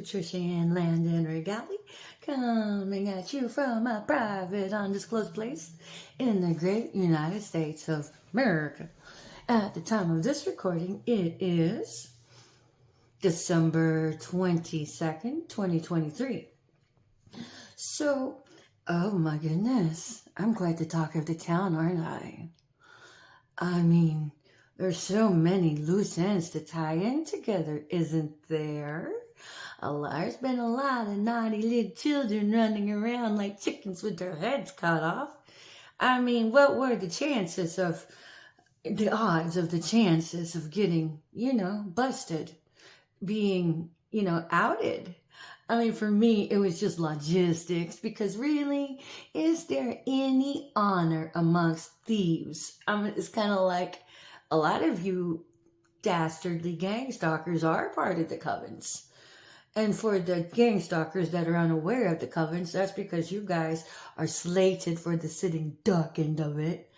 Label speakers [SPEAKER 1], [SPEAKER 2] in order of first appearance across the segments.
[SPEAKER 1] Patricia and Landon Regali, coming at you from a private, undisclosed place in the great United States of America. At the time of this recording, it is December 22nd, 2023. So, oh my goodness, I'm quite the talk of the town, aren't I? I mean, there's so many loose ends to tie in together, isn't there? There's been a lot of naughty little children running around like chickens with their heads cut off. I mean, what were the odds of the chances of getting, busted, being, outed? I mean, for me, it was just logistics, because really, is there any honor amongst thieves? I mean, it's kind of like a lot of you dastardly gang stalkers are part of the covens. And for the gang stalkers that are unaware of the covens, that's because you guys are slated for the sitting duck end of it.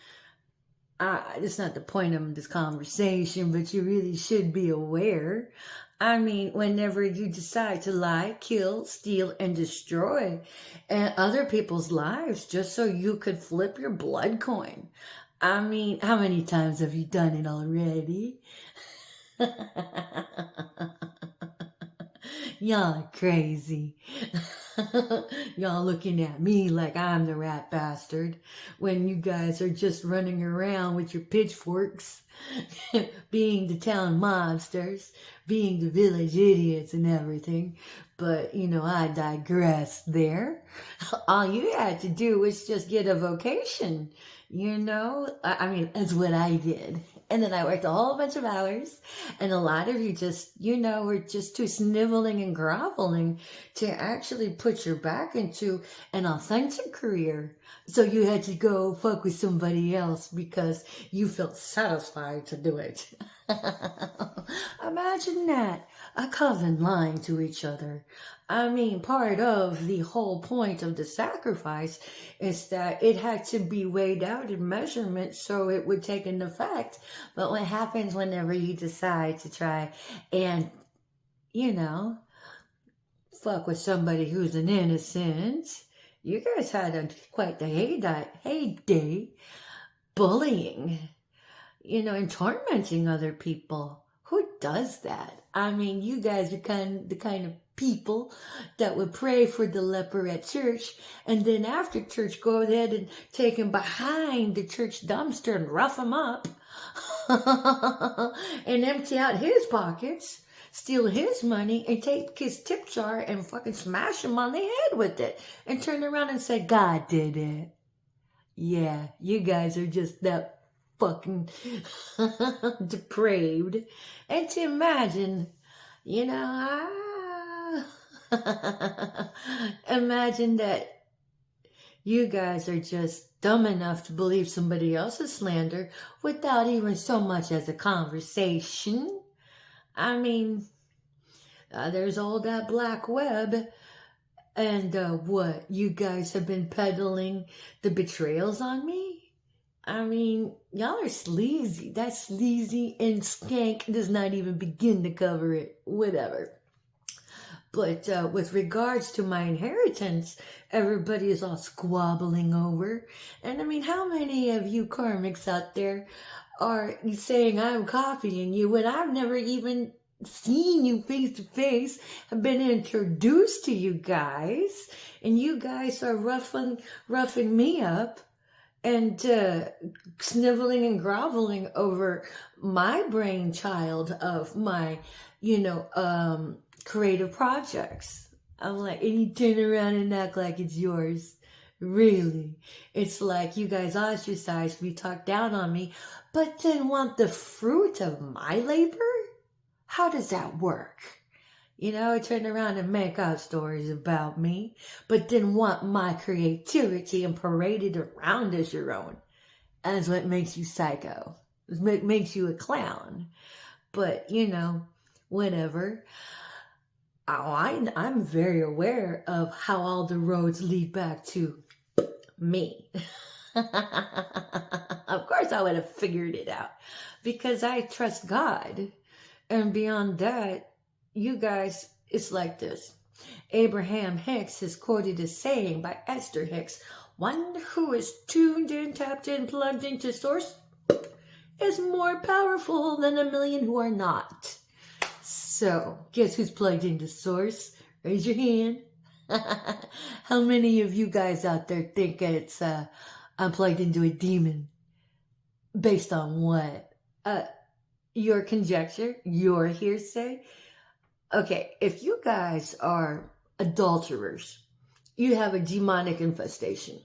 [SPEAKER 1] It's not the point of this conversation, but you really should be aware. I mean, whenever you decide to lie, kill, steal, and destroy other people's lives just so you could flip your blood coin. I mean, how many times have you done it already? Y'all are crazy. Y'all looking at me like I'm the rat bastard when you guys are just running around with your pitchforks, being the town mobsters, being the village idiots and everything. But, I digress there. All you had to do was just get a vocation, I mean, that's what I did. And then I worked a whole bunch of hours, and a lot of you just, were just too sniveling and groveling to actually put your back into an authentic career. So you had to go fuck with somebody else because you felt satisfied to do it. Imagine that, a coven lying to each other. I mean, part of the whole point of the sacrifice is that it had to be weighed out in measurement so it would take an effect. But what happens whenever you decide to try and, fuck with somebody who's an innocent? You guys had quite the heyday bullying, and tormenting other people. Who does that? I mean, you guys are the kind of people that would pray for the leper at church, and then after church go ahead and take him behind the church dumpster and rough him up and empty out his pockets, steal his money, and take his tip jar and fucking smash him on the head with it and turn around and say, God did it. Yeah, you guys are just that fucking depraved. And to imagine, imagine that you guys are just dumb enough to believe somebody else's slander without even so much as a conversation. I mean, there's all that black web. And what? You guys have been peddling the betrayals on me? I mean, y'all are sleazy. That sleazy and skank does not even begin to cover it. Whatever. But with regards to my inheritance, everybody is all squabbling over. And I mean, how many of you karmics out there are saying I'm copying you when I've never even seen you face to face, have been introduced to you guys, and you guys are roughing me up and sniveling and groveling over my brainchild of my, creative projects. I'm like, and you turn around and act like it's yours. Really? It's like you guys ostracized me, talked down on me, but then want the fruit of my labor? How does that work? Turn around and make up stories about me, but then want my creativity and parade it around as your own. That's what makes you psycho. It makes you a clown. But, whatever. I'm very aware of how all the roads lead back to me. Of course I would have figured it out because I trust God. And beyond that, you guys It's like this. Abraham Hicks is quoted as saying by Esther Hicks, one who is tuned in, tapped in, plugged into source is more powerful than a million who are not. So, guess who's plugged into source? Raise your hand. How many of you guys out there think it's I'm plugged into a demon? Based on what? Your conjecture? Your hearsay? Okay, if you guys are adulterers, you have a demonic infestation.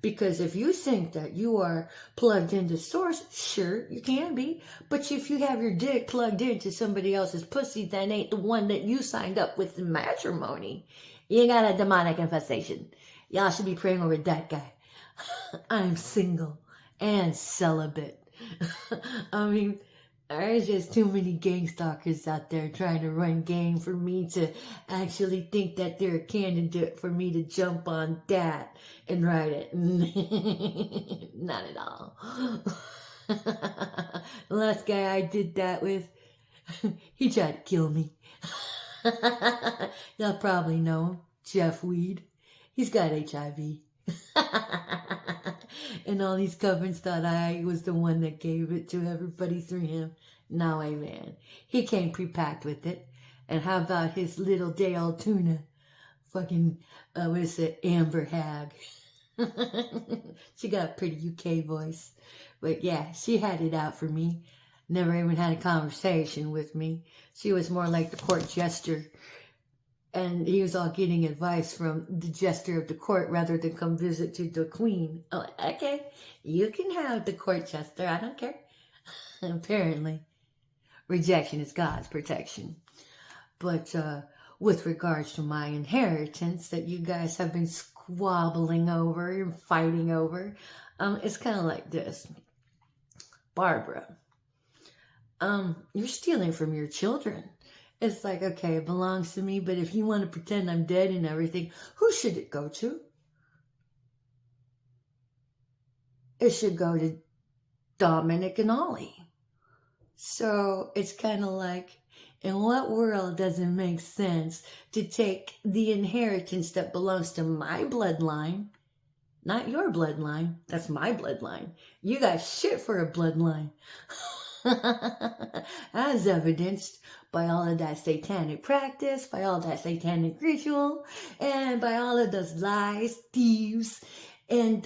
[SPEAKER 1] Because if you think that you are plugged into source, sure, you can be. But if you have your dick plugged into somebody else's pussy that ain't the one that you signed up with in matrimony, you got a demonic infestation. Y'all should be praying over that guy. I'm single and celibate. I mean, there's just too many gang stalkers out there trying to run game for me to actually think that they're a candidate for me to jump on that and ride it. Not at all. The last guy I did that with, he tried to kill me. Y'all probably know him, Jeff Weed. He's got HIV. And all these covens thought I was the one that gave it to everybody through him. No, amen. He came pre-packed with it. And how about his little day old tuna? Fucking, what is it, Amber Hag. She got a pretty UK voice. But yeah, she had it out for me. Never even had a conversation with me. She was more like the court jester. And he was all getting advice from the jester of the court rather than come visit to the queen. Oh, okay, you can have the court jester. I don't care. Apparently, rejection is God's protection. But with regards to my inheritance that you guys have been squabbling over and fighting over, it's kind of like this. Barbara, you're stealing from your children. It's like, okay, it belongs to me, but if you want to pretend I'm dead and everything, who should it go to? It should go to Dominic and Ollie. So it's kind of like, in what world does it make sense to take the inheritance that belongs to my bloodline, not your bloodline, that's my bloodline. You got shit for a bloodline. As evidenced by all of that satanic practice, by all that satanic ritual, and by all of those lies, thieves, and,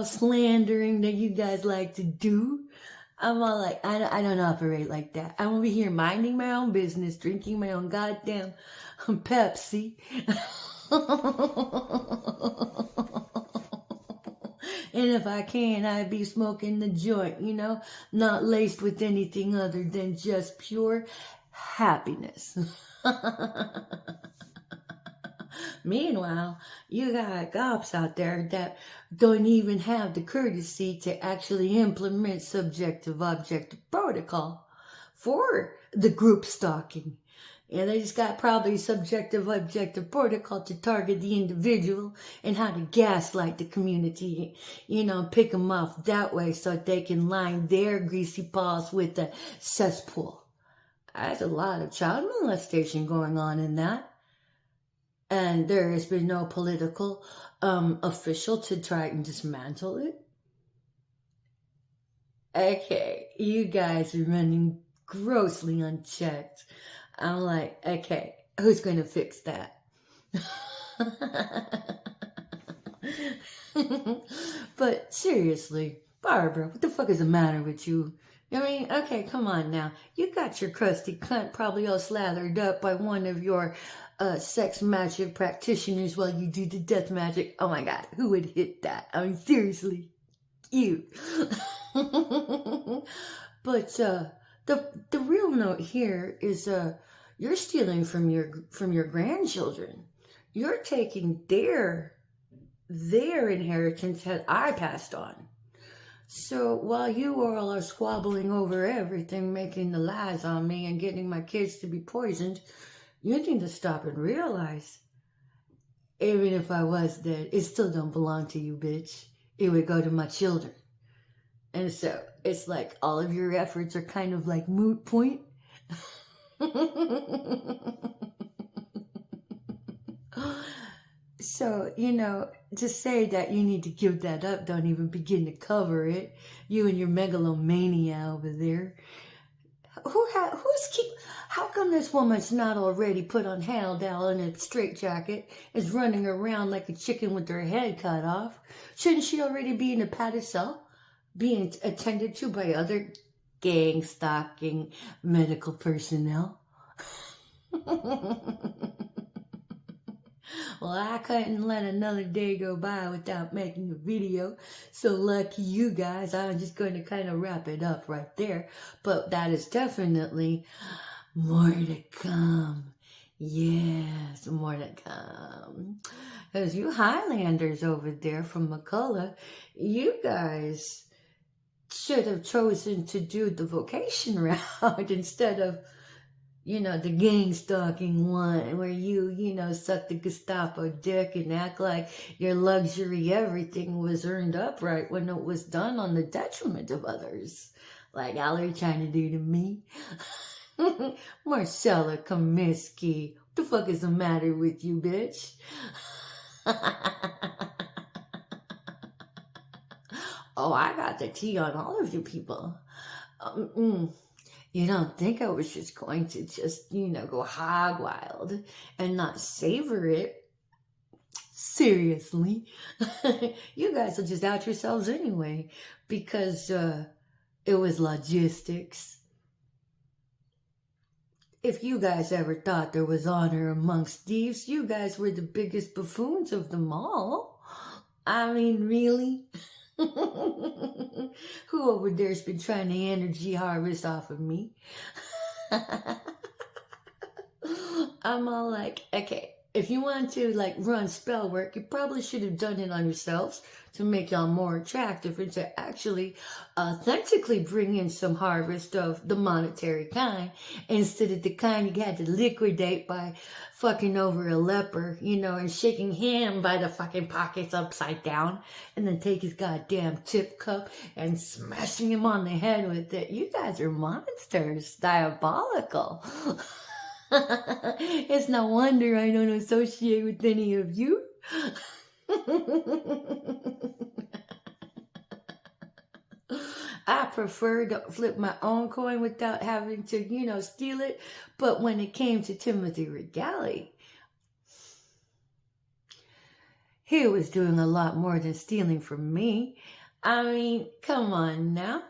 [SPEAKER 1] slandering that you guys like to do. I'm all like, I don't operate like that. I'm over here minding my own business, drinking my own goddamn Pepsi. And if I can, I'd be smoking the joint, not laced with anything other than just pure happiness. Meanwhile, you got cops out there that don't even have the courtesy to actually implement subjective-objective protocol for the group stalking. And they just got probably subjective-objective protocol to target the individual and how to gaslight the community, pick them off that way so they can line their greasy paws with the cesspool. There's a lot of child molestation going on in that. And there has been no political official to try and dismantle it. Okay, you guys are running grossly unchecked. I'm like, okay, who's going to fix that? But seriously, Barbara, what the fuck is the matter with you? I mean, okay, come on now. You got your crusty cunt probably all slathered up by one of your sex magic practitioners while you do the death magic. Oh my God, who would hit that? I mean, seriously, you. But the real note here is you're stealing from your grandchildren. You're taking their inheritance that I passed on. So while you all are squabbling over everything, making the lies on me and getting my kids to be poisoned, you need to stop and realize, even if I was dead, it still don't belong to you, bitch. It would go to my children. And so it's like all of your efforts are kind of like moot point. So, to say that you need to give that up, don't even begin to cover it. You and your megalomania over there. How come this woman's not already put on handle in a straitjacket, is running around like a chicken with her head cut off? Shouldn't she already be in a padded cell, being attended to by other gang stalking medical personnel? Well, I couldn't let another day go by without making a video. So lucky you guys. I'm just going to kind of wrap it up right there. But that is definitely more to come. Yes, more to come. Because you Highlanders over there from McCullough, you guys should have chosen to do the vocation route instead of the gang stalking one where you suck the Gestapo dick and act like your luxury everything was earned upright when it was done on the detriment of others. Like y'all are trying to do to me. Marcella Comiskey, what the fuck is the matter with you, bitch? Oh, I got the tea on all of you people. You don't think I was just going to go hog wild and not savor it? Seriously. You guys will just out yourselves anyway because it was logistics. If you guys ever thought there was honor amongst thieves, you guys were the biggest buffoons of them all. I mean, really? Who over there's been trying to energy harvest off of me? I'm all like, okay, if you want to run spell work, you probably should have done it on yourselves to make y'all more attractive and to actually authentically bring in some harvest of the monetary kind instead of the kind you had to liquidate by fucking over a leper, and shaking him by the fucking pockets upside down and then take his goddamn tip cup and smashing him on the head with it. You guys are monsters, diabolical. It's no wonder I don't associate with any of you. I prefer to flip my own coin without having to, steal it. But when it came to Timothy Regali, he was doing a lot more than stealing from me. I mean, come on now.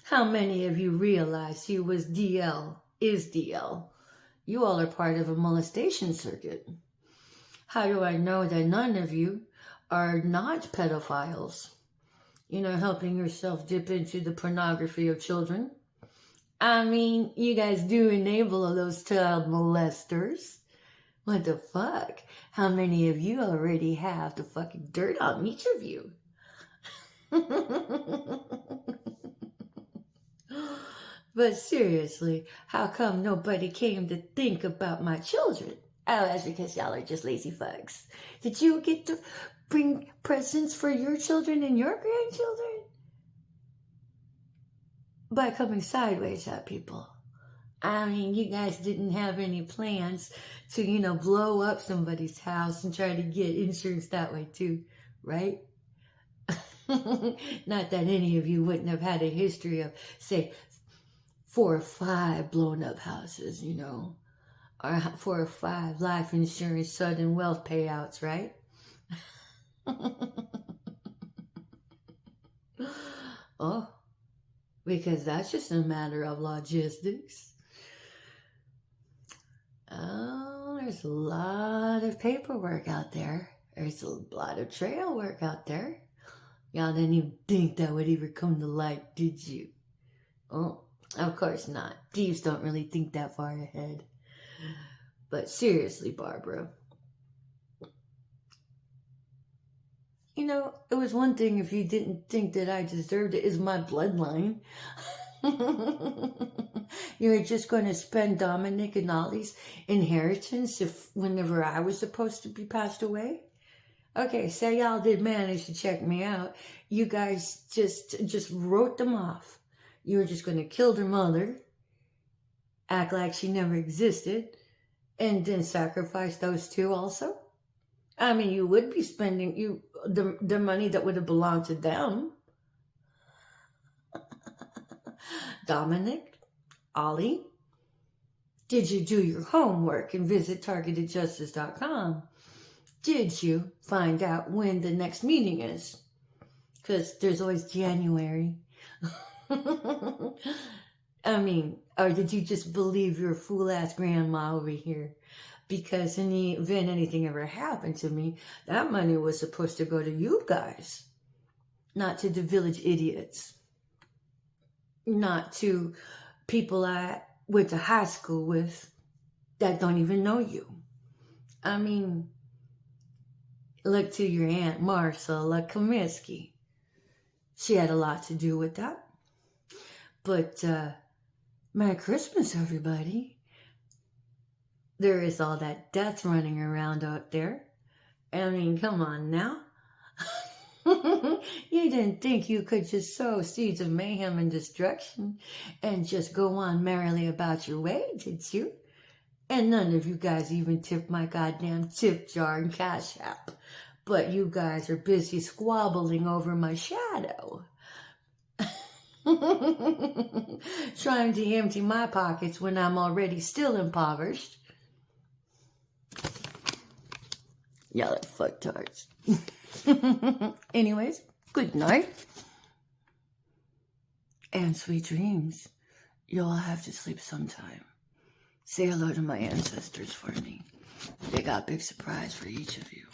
[SPEAKER 1] How many of you realize he was is DL? You all are part of a molestation circuit. How do I know that none of you are not pedophiles? Helping yourself dip into the pornography of children. I mean, you guys do enable those child molesters. What the fuck? How many of you already have the fucking dirt on each of you? But seriously, how come nobody came to think about my children? Oh, that's because y'all are just lazy fucks. Did you get to bring presents for your children and your grandchildren? By coming sideways at people. I mean, you guys didn't have any plans to, blow up somebody's house and try to get insurance that way too, right? Not that any of you wouldn't have had a history of, say, 4 or 5 blown up houses, or 4 or 5 life insurance sudden wealth payouts, right? Oh, because that's just a matter of logistics. Oh, there's a lot of paperwork out there. There's a lot of trail work out there. Y'all didn't even think that would ever come to light, did you? Oh, of course not. Thieves don't really think that far ahead. But seriously, Barbara, it was one thing if you didn't think that I deserved it. Is my bloodline. You were just going to spend Dominic and Ollie's inheritance whenever I was supposed to be passed away? Okay, say y'all did manage to check me out. You guys just wrote them off. You were just going to kill their mother, act like she never existed, and then sacrifice those 2 also? I mean, you would be spending the money that would have belonged to them. Dominic, Ollie, did you do your homework and visit targetedjustice.com? Did you find out when the next meeting is? Because there's always January. I mean, or did you just believe your fool-ass grandma over here? Because in the event anything ever happened to me, that money was supposed to go to you guys, not to the village idiots, not to people I went to high school with that don't even know you. I mean, look to your Aunt Marcella Comiskey. She had a lot to do with that. But Merry Christmas, everybody. There is all that death running around out there. I mean, come on now. You didn't think you could just sow seeds of mayhem and destruction and just go on merrily about your way, did you? And none of you guys even tipped my goddamn tip jar and Cash App. But you guys are busy squabbling over my shadow. Trying to empty my pockets when I'm already still impoverished. Y'all are fucktards. Anyways, good night. And sweet dreams. You'll have to sleep sometime. Say hello to my ancestors for me. They got a big surprise for each of you.